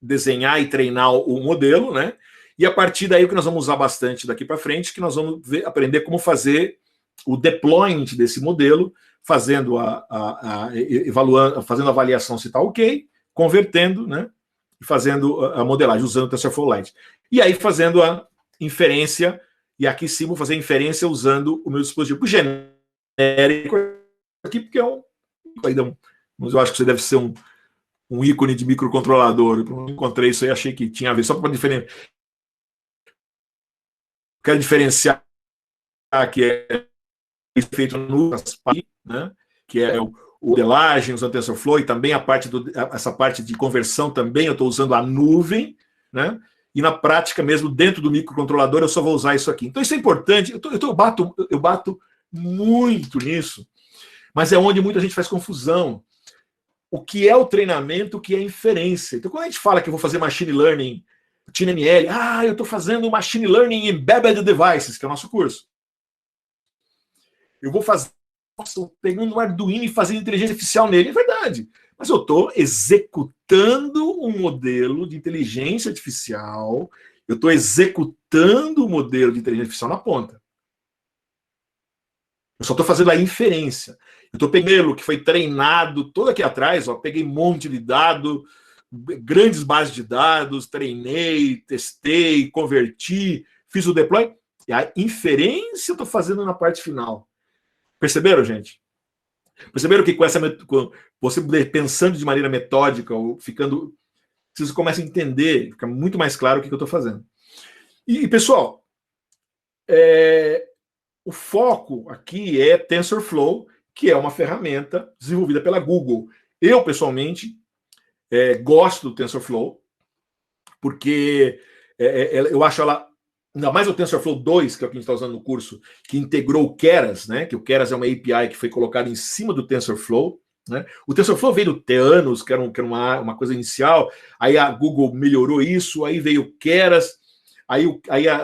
desenhar e treinar o modelo, né? E a partir daí o que nós vamos usar bastante daqui para frente, que nós vamos aprender como fazer o deployment desse modelo, fazendo evaluando, fazendo a avaliação se está ok, convertendo, né? E fazendo a modelagem, usando o TensorFlow Lite. E aí fazendo a inferência, e aqui sim vou fazer a inferência usando o meu dispositivo genérico aqui, porque mas eu acho que você deve ser um ícone de microcontrolador. Eu não encontrei isso aí, achei que tinha a ver, só para diferenciar. Quero diferenciar que é feito no né? Que é o modelagem usando TensorFlow, e também essa parte de conversão também eu estou usando a nuvem, né? E na prática mesmo, dentro do microcontrolador, eu só vou usar isso aqui. Então isso é importante, eu bato muito nisso, mas é onde muita gente faz confusão. O que é o treinamento, o que é a inferência. Então quando a gente fala que eu vou fazer machine learning, TinyML, eu estou fazendo Machine Learning Embedded Devices, que é o nosso curso. Eu vou fazer, pegando um Arduino e fazendo inteligência artificial nele, é verdade. Mas eu estou executando um modelo de inteligência artificial, eu estou executando o modelo de inteligência artificial na ponta. Eu só estou fazendo a inferência. Eu estou pegando o que foi treinado todo aqui atrás, peguei um monte de dado, grandes bases de dados, treinei, testei, converti, fiz o deploy, e a inferência eu estou fazendo na parte final. Perceberam, gente? Perceberam que com você pensando de maneira metódica, ou vocês começam a entender, fica muito mais claro o que eu estou fazendo. E pessoal, o foco aqui é TensorFlow, que é uma ferramenta desenvolvida pela Google. Eu, pessoalmente, gosto do TensorFlow, porque eu acho ela, ainda mais o TensorFlow 2, que é o que a gente está usando no curso, que integrou o Keras, né? Que o Keras é uma API que foi colocada em cima do TensorFlow, né? O TensorFlow veio do Theanos, que era uma coisa inicial, aí a Google melhorou isso, aí veio o Keras,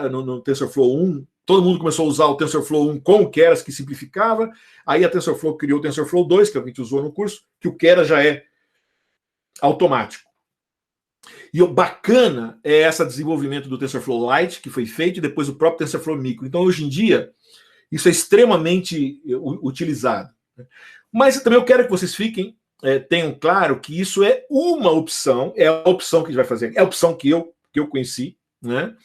no TensorFlow 1, todo mundo começou a usar o TensorFlow 1 com o Keras, que simplificava, aí a TensorFlow criou o TensorFlow 2, que é o que a gente usou no curso, que o Keras já é automático. E o bacana é esse desenvolvimento do TensorFlow Lite, que foi feito, e depois o próprio TensorFlow Micro. Então, hoje em dia, isso é extremamente utilizado. Mas também eu quero que vocês tenham claro que isso é uma opção, é a opção que a gente vai fazer, é a opção que eu conheci, né?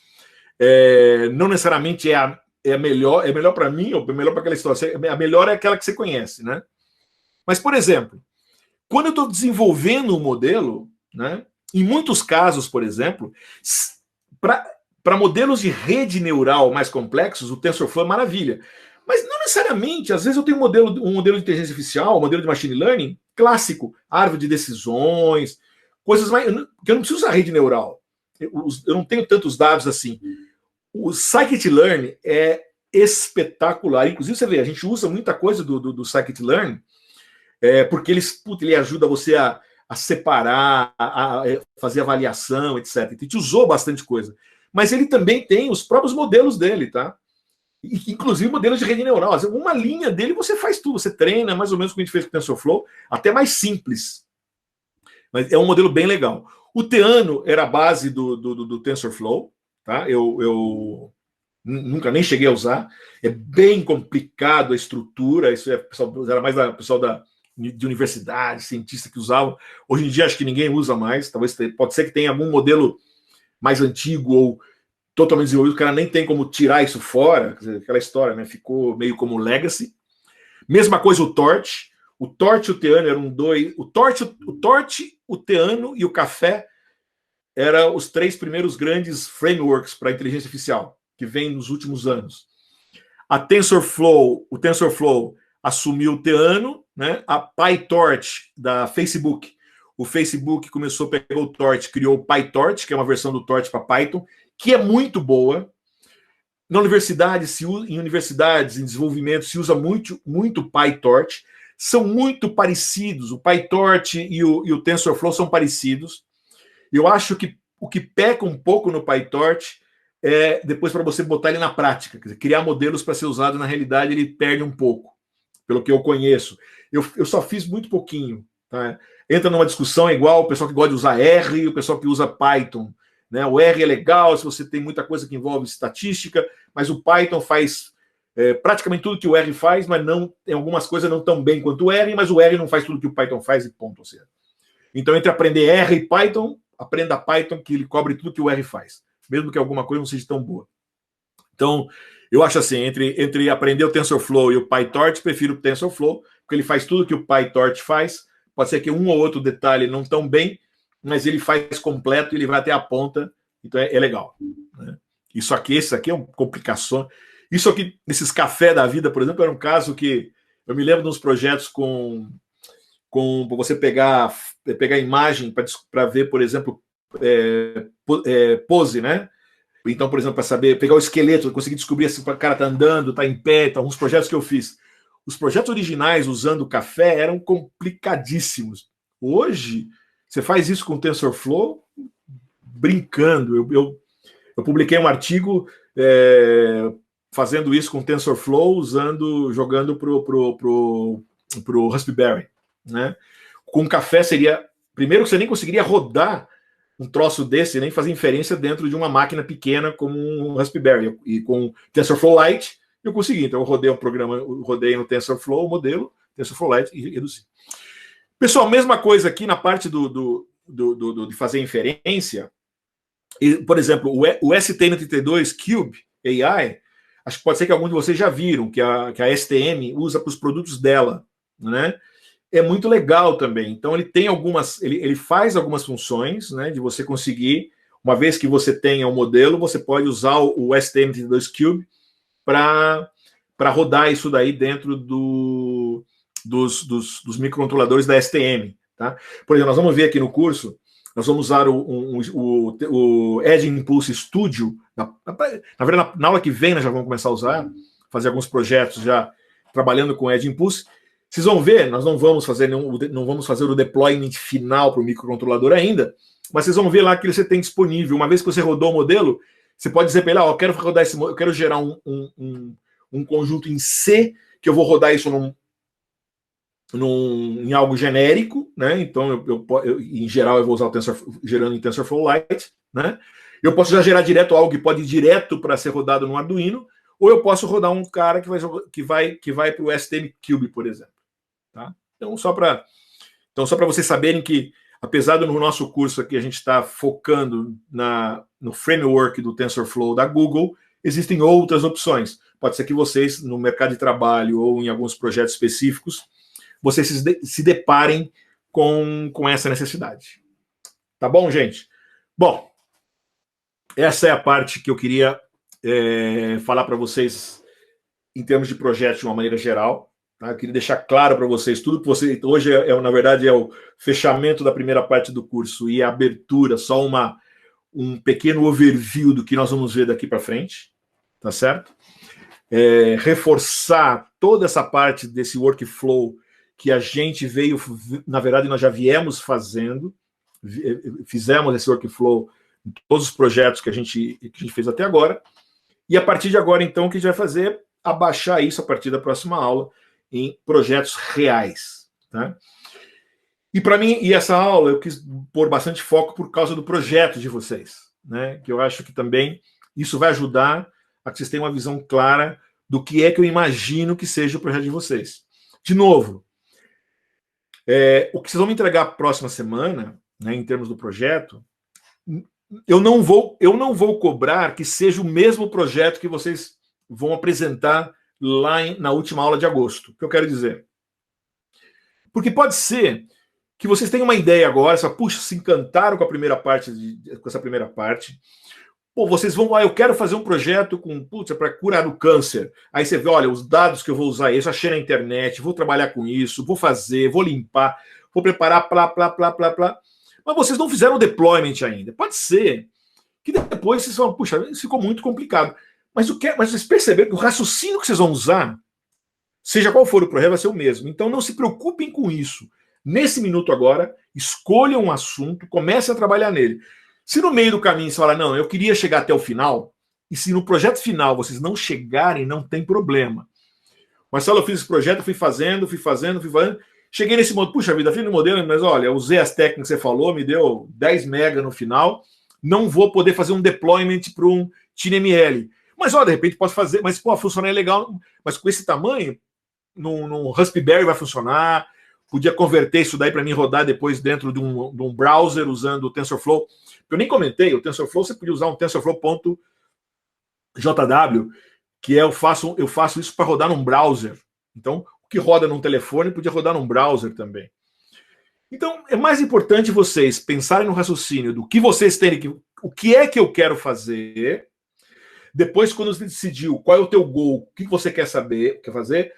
Não necessariamente é a melhor para mim, ou melhor para aquela história. A melhor é aquela que você conhece, né? Mas, por exemplo, quando eu estou desenvolvendo um modelo, né? Em muitos casos, por exemplo, para modelos de rede neural mais complexos, o TensorFlow é maravilha. Mas não necessariamente, às vezes eu tenho um modelo de inteligência artificial, um modelo de machine learning clássico, árvore de decisões, coisas mais que eu não preciso usar rede neural. Eu não tenho tantos dados assim. O scikit-learn é espetacular. Inclusive, você vê, a gente usa muita coisa do scikit-learn, porque ele ajuda você a separar, a fazer avaliação, etc. A gente usou bastante coisa. Mas ele também tem os próprios modelos dele, tá? Inclusive modelos de rede neural. Uma linha dele você faz tudo, você treina mais ou menos como a gente fez com o TensorFlow, até mais simples. Mas é um modelo bem legal. O Theano era a base do TensorFlow, tá? Eu nunca nem cheguei a usar. É bem complicado a estrutura. Isso era mais da pessoal de universidade, cientista que usavam. Hoje em dia acho que ninguém usa mais. Talvez pode ser que tenha algum modelo mais antigo ou totalmente desenvolvido, o cara nem tem como tirar isso fora. Quer dizer, aquela história, né? Ficou meio como legacy. Mesma coisa o Torch. O Torch e o Theano eram dois. O Torch, o Theano e o Café eram os 3 primeiros grandes frameworks para inteligência artificial que vem nos últimos anos. O TensorFlow assumiu o Theano, né? A PyTorch da Facebook. O Facebook começou a pegar o Torch, criou o PyTorch, que é uma versão do Torch para Python, que é muito boa. Na universidade, em universidades, em desenvolvimento, se usa muito PyTorch. São muito parecidos. O PyTorch e o TensorFlow são parecidos. Eu acho que o que peca um pouco no PyTorch é depois para você botar ele na prática. Quer dizer, criar modelos para ser usado na realidade, ele perde um pouco, pelo que eu conheço. Eu só fiz muito pouquinho. Tá? Entra numa discussão igual o pessoal que gosta de usar R e o pessoal que usa Python. Né? O R é legal se você tem muita coisa que envolve estatística, mas o Python faz praticamente tudo que o R faz, mas não tem algumas coisas não tão bem quanto o R, mas o R não faz tudo que o Python faz e ponto. Então, entre aprender R e Python, aprenda Python, que ele cobre tudo que o R faz, mesmo que alguma coisa não seja tão boa. Então, eu acho assim, entre aprender o TensorFlow e o PyTorch, prefiro o TensorFlow, porque ele faz tudo que o PyTorch faz. Pode ser que um ou outro detalhe não tão bem, mas ele faz completo, ele vai até a ponta, então é legal. Né? Esse aqui é uma complicação. Isso aqui, esses café da vida, por exemplo, era um caso que eu me lembro de uns projetos com você pegar imagem para ver, por exemplo, pose, né? Então, por exemplo, para saber, pegar o esqueleto, conseguir descobrir se o cara está andando, está em pé, então, alguns projetos que eu fiz. Os projetos originais usando o café eram complicadíssimos. Hoje, você faz isso com o TensorFlow brincando. Eu publiquei um artigo fazendo isso com o TensorFlow, jogando pro Raspberry. Né? Com café seria... Primeiro que você nem conseguiria rodar um troço desse, nem fazer inferência dentro de uma máquina pequena como um Raspberry. E com TensorFlow Lite eu consegui. Então eu rodei rodei no TensorFlow o modelo, TensorFlow Lite e reduzi. Pessoal, mesma coisa aqui na parte de fazer inferência. Por exemplo, o STM32 Cube AI, acho que pode ser que alguns de vocês já viram, que a STM usa para os produtos dela, né? É muito legal também. Então ele tem ele faz algumas funções, né, de você conseguir, uma vez que você tenha um modelo, você pode usar o STM32 Cube para rodar isso daí dentro dos microcontroladores da STM. Tá? Por exemplo, nós vamos ver aqui no curso, nós vamos usar o Edge Impulse Studio. Na verdade, na aula que vem nós já vamos começar a usar, fazer alguns projetos já trabalhando com Edge Impulse. Vocês vão ver, nós não vamos fazer o deployment final para o microcontrolador ainda, mas vocês vão ver lá que você tem disponível. Uma vez que você rodou o modelo, você pode dizer para ele, eu quero rodar eu quero gerar um conjunto em C, que eu vou rodar isso em algo genérico, né? Então, em geral, eu vou usar gerando em TensorFlow Lite, né? Eu posso já gerar direto algo que pode ir direto para ser rodado no Arduino, ou eu posso rodar um cara que vai para o STM Cube, por exemplo. Tá? Então, só para vocês saberem que, apesar do no nosso curso aqui a gente está focando no framework do TensorFlow da Google, existem outras opções. Pode ser que vocês, no mercado de trabalho ou em alguns projetos específicos, vocês se deparem com essa necessidade. Tá bom, gente? Bom, essa é a parte que eu queria falar para vocês em termos de projeto de uma maneira geral. Tá? Eu queria deixar claro para vocês tudo que você... Hoje, na verdade, é o fechamento da primeira parte do curso e a abertura, só um pequeno overview do que nós vamos ver daqui para frente. Tá certo? Reforçar toda essa parte desse workflow que a gente veio... Na verdade, nós já viemos fazendo. Fizemos esse workflow em todos os projetos que a gente fez até agora. E a partir de agora, então, o que a gente vai fazer é abaixar isso a partir da próxima aula em projetos reais. Tá? E para mim, e essa aula eu quis pôr bastante foco por causa do projeto de vocês, né? Que eu acho que também isso vai ajudar a que vocês tenham uma visão clara do que é que eu imagino que seja o projeto de vocês. De novo, o que vocês vão me entregar próxima semana, né, em termos do projeto, eu não vou cobrar que seja o mesmo projeto que vocês vão apresentar lá na última aula de agosto. O que eu quero dizer? Porque pode ser que vocês tenham uma ideia agora, só, puxa, se encantaram com a primeira parte, com essa primeira parte. Pô, vocês vão lá, eu quero fazer um projeto com, putz, para curar o câncer. Aí você vê, olha, os dados que eu vou usar, isso achei na internet, vou trabalhar com isso, vou fazer, vou limpar, vou preparar, plá. Mas vocês não fizeram o deployment ainda. Pode ser que depois vocês falam, puxa, isso ficou muito complicado. Mas vocês perceberam que o raciocínio que vocês vão usar, seja qual for o projeto, vai ser o mesmo. Então não se preocupem com isso. Nesse minuto agora, escolham um assunto, comecem a trabalhar nele. Se no meio do caminho você falar, não, eu queria chegar até o final, e se no projeto final vocês não chegarem, não tem problema. Marcelo, eu fiz esse projeto, fui fazendo, cheguei nesse modelo, puxa vida, fiz no modelo, mas olha, eu usei as técnicas que você falou, me deu 10 mega no final, não vou poder fazer um deployment para um TinyML. Mas, ó, de repente posso fazer, mas, pô, funcionar é legal, mas com esse tamanho, no Raspberry vai funcionar, podia converter isso daí para mim rodar depois dentro de um browser usando o TensorFlow. Eu nem comentei, o TensorFlow você podia usar um TensorFlow.jw, que eu faço isso para rodar num browser. Então, o que roda num telefone podia rodar num browser também. Então, é mais importante vocês pensarem no raciocínio do que vocês têm que, o que é que eu quero fazer. Depois, quando você decidiu qual é o teu goal, o que você quer saber, quer fazer,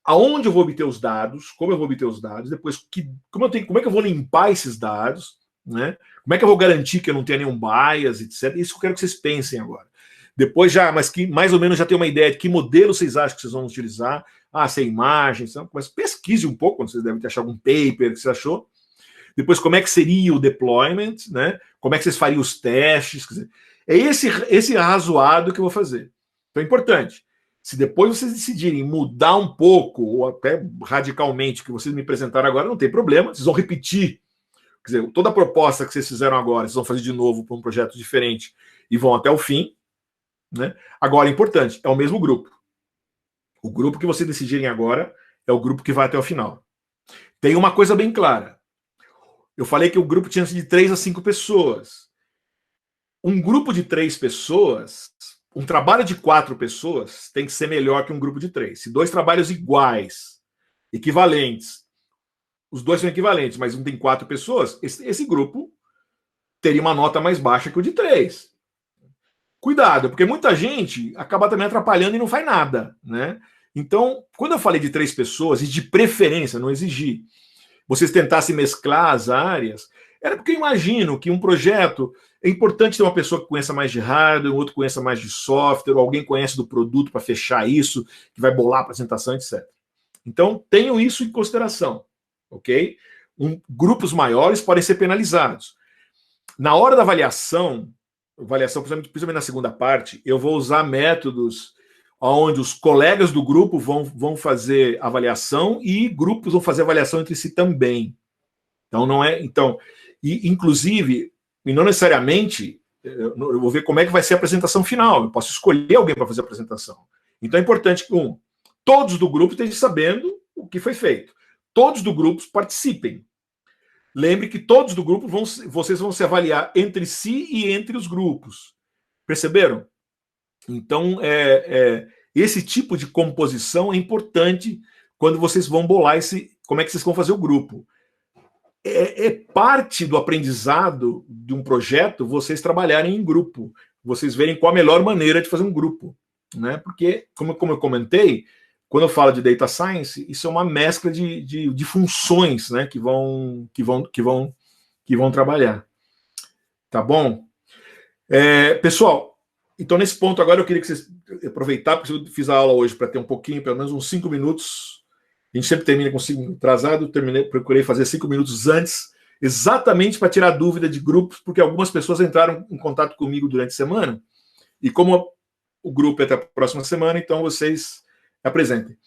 aonde eu vou obter os dados, como eu vou obter os dados, depois como é que eu vou limpar esses dados, né? Como é que eu vou garantir que eu não tenha nenhum bias, etc. Isso eu quero que vocês pensem agora. Depois mas que mais ou menos já tem uma ideia de que modelo vocês acham que vocês vão utilizar. Se é imagem, mas pesquise um pouco, quando vocês devem ter achado algum paper que você achou. Depois, como é que seria o deployment, né? Como é que vocês fariam os testes? Quer dizer, é esse arrazoado que eu vou fazer. Então é importante. Se depois vocês decidirem mudar um pouco, ou até radicalmente, o que vocês me apresentaram agora, não tem problema, vocês vão repetir. Quer dizer, toda a proposta que vocês fizeram agora, vocês vão fazer de novo para um projeto diferente e vão até o fim. Né? Agora, é importante, é o mesmo grupo. O grupo que vocês decidirem agora é o grupo que vai até o final. Tem uma coisa bem clara. Eu falei que o grupo tinha de 3 a 5 pessoas. Um grupo de 3 pessoas, um trabalho de 4 pessoas tem que ser melhor que um grupo de 3. Se 2 trabalhos iguais, equivalentes, os 2 são equivalentes, mas um tem 4 pessoas, esse grupo teria uma nota mais baixa que o de 3. Cuidado, porque muita gente acaba também atrapalhando e não faz nada, né? Então, quando eu falei de 3 pessoas, e de preferência, não exigi, vocês tentassem mesclar as áreas, era porque eu imagino que um projeto, é importante ter uma pessoa que conheça mais de hardware, outro que conheça mais de software, ou alguém conhece do produto para fechar isso, que vai bolar a apresentação, etc. Então, tenham isso em consideração, ok? Grupos maiores podem ser penalizados. Na hora da avaliação, principalmente na segunda parte, eu vou usar métodos onde os colegas do grupo vão fazer avaliação e grupos vão fazer avaliação entre si também. Então, não é. Então, inclusive, e não necessariamente, eu vou ver como é que vai ser a apresentação final. Eu posso escolher alguém para fazer a apresentação. Então, é importante que, todos do grupo estejam sabendo o que foi feito. Todos do grupo participem. Lembre que todos do grupo vocês vão se avaliar entre si e entre os grupos. Perceberam? Então, esse tipo de composição é importante quando vocês vão bolar como é que vocês vão fazer o grupo. É parte do aprendizado de um projeto vocês trabalharem em grupo, vocês verem qual a melhor maneira de fazer um grupo. Né? Porque, como eu comentei, quando eu falo de data science, isso é uma mescla de funções, né, que vão trabalhar. Tá bom? Pessoal, então nesse ponto agora eu queria que vocês aproveitar, porque eu fiz a aula hoje para ter um pouquinho, pelo menos uns 5 minutos. A gente sempre termina com 5 minutos atrasado, procurei fazer 5 minutos antes, exatamente para tirar dúvida de grupos, porque algumas pessoas entraram em contato comigo durante a semana, e como o grupo é até a próxima semana, então vocês apresentem.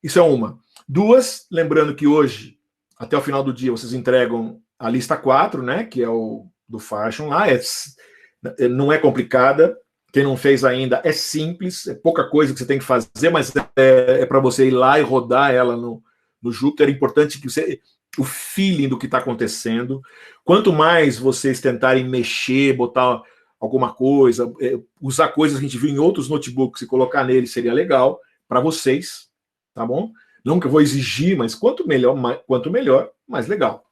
Isso é uma. 2, lembrando que hoje, até o final do dia vocês entregam a lista 4, né, que é o do Fashion lá, não é complicada, quem não fez ainda é simples, é pouca coisa que você tem que fazer, mas é para você ir lá e rodar ela no Jupyter. É importante que o feeling do que está acontecendo, quanto mais vocês tentarem mexer, botar alguma coisa, usar coisas que a gente viu em outros notebooks e colocar nele seria legal para vocês, tá bom? Não que eu vou exigir, mas quanto melhor, mais legal.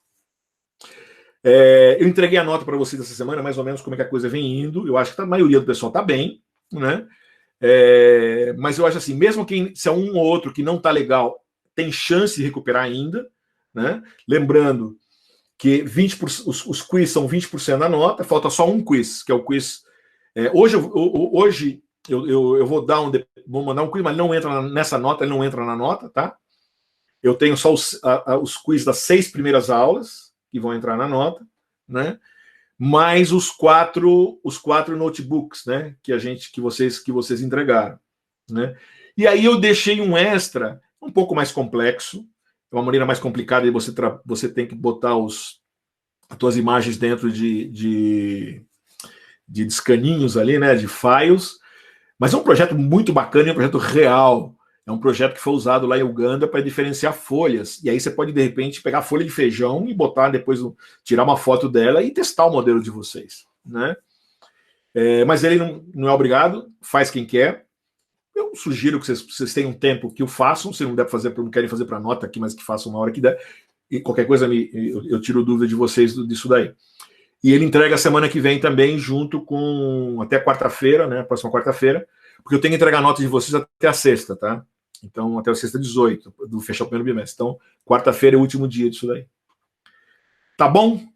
Eu entreguei a nota para vocês essa semana, mais ou menos como é que a coisa vem indo. Eu acho que a maioria do pessoal está bem, né? Mas eu acho assim, mesmo se é um ou outro que não está legal, tem chance de recuperar ainda, né? Lembrando que os quiz são 20% da nota, falta só um quiz, que é o quiz. Hoje eu vou mandar um quiz, mas não entra nessa nota, ele não entra na nota, tá? Eu tenho só os quiz das 6 primeiras aulas, que vão entrar na nota, né? Mais os quatro notebooks, né? Que vocês entregaram, né? E aí eu deixei um extra, um pouco mais complexo, uma maneira mais complicada de você tem que botar as tuas imagens dentro de escaninhos ali, né? De files, mas é um projeto muito bacana, é um projeto real. É um projeto que foi usado lá em Uganda para diferenciar folhas. E aí você pode, de repente, pegar a folha de feijão e botar depois, tirar uma foto dela e testar o modelo de vocês, né? Mas ele não é obrigado, faz quem quer. Eu sugiro que vocês tenham tempo que o façam. Se não der para fazer, não querem fazer para nota aqui, mas que façam na hora que der. E qualquer coisa eu tiro dúvida de vocês disso daí. E ele entrega a semana que vem também, junto com até quarta-feira, né? Próxima quarta-feira, porque eu tenho que entregar a nota de vocês até a sexta, tá? Então, até a sexta 18, do fechar o primeiro bimestre. Então, quarta-feira é o último dia disso daí. Tá bom?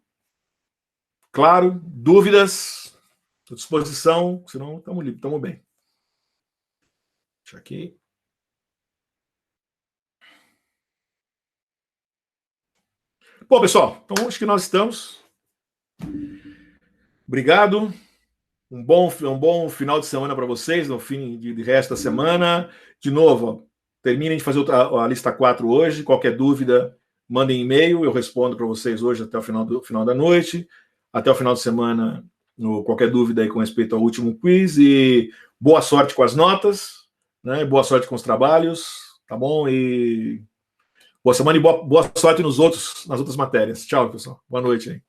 Claro? Dúvidas? À disposição? Senão, estamos livres, estamos bem. Deixa aqui. Bom, pessoal, então acho que nós estamos. Obrigado. Um bom final de semana para vocês, no fim de resto da semana. De novo, ó, terminem de fazer a lista 4 hoje. Qualquer dúvida, mandem e-mail, eu respondo para vocês hoje até o final da noite. Até o final de semana, qualquer dúvida aí com respeito ao último quiz. E boa sorte com as notas, né? Boa sorte com os trabalhos, tá bom? E boa semana e boa sorte nas outras matérias. Tchau, pessoal. Boa noite aí.